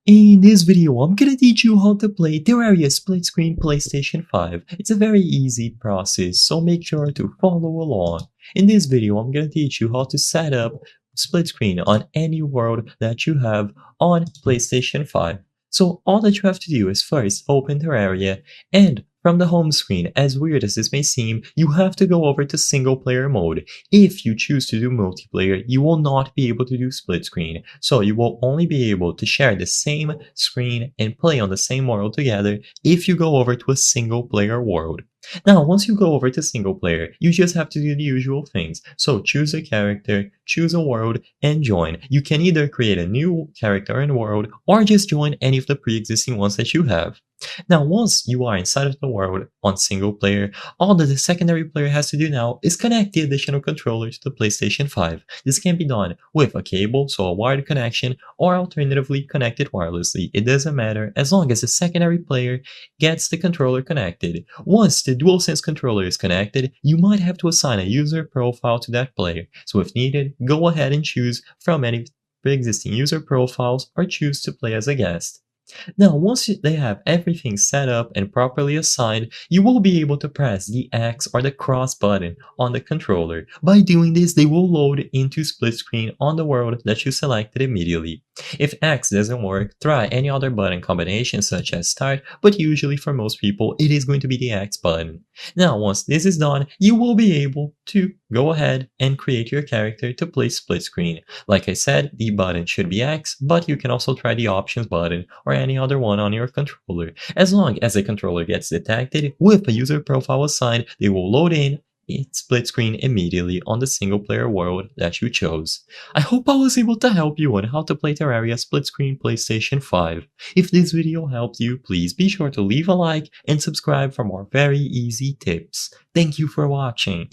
In this video, I'm gonna teach you how to play Terraria Split Screen PlayStation 5. It's a very easy process, so make sure to follow along. In this video, I'm gonna teach you how to set up split screen on any world that you have on PlayStation 5. So all that you have to do is first open Terraria, and from the home screen, as weird as this may seem, you have to go over to single player mode. If you choose to do multiplayer, you will not be able to do split screen, so you will only be able to share the same screen and play on the same world together if you go over to a single player world. Now, once you go over to single player, you just have to do the usual things. So choose a character, choose a world, and join. You can either create a new character and world, or just join any of the pre-existing ones that you have. Now, once you are inside of the world on single player, all that the secondary player has to do now is connect the additional controller to the PlayStation 5. This can be done with a cable, so a wired connection, or alternatively connected wirelessly. It doesn't matter as long as the secondary player gets the controller connected. Once the DualSense controller is connected, you might have to assign a user profile to that player. So if needed, go ahead and choose from any pre-existing user profiles or choose to play as a guest. Now, once they have everything set up and properly assigned, you will be able to press the X or the cross button on the controller. By doing this, they will load into split screen on the world that you selected immediately. If X doesn't work, try any other button combination such as start, but usually for most people, it is going to be the X button. Now, once this is done, you will be able to go ahead and create your character to play split screen. Like I said, the button should be X, but you can also try the options button or any other one on your controller. As long as the controller gets detected with a user profile assigned, they will load in split screen immediately on the single player world that you chose. I hope I was able to help you on how to play Terraria Split Screen PlayStation 5. If this video helped you, please be sure to leave a like and subscribe for more very easy tips. Thank you for watching.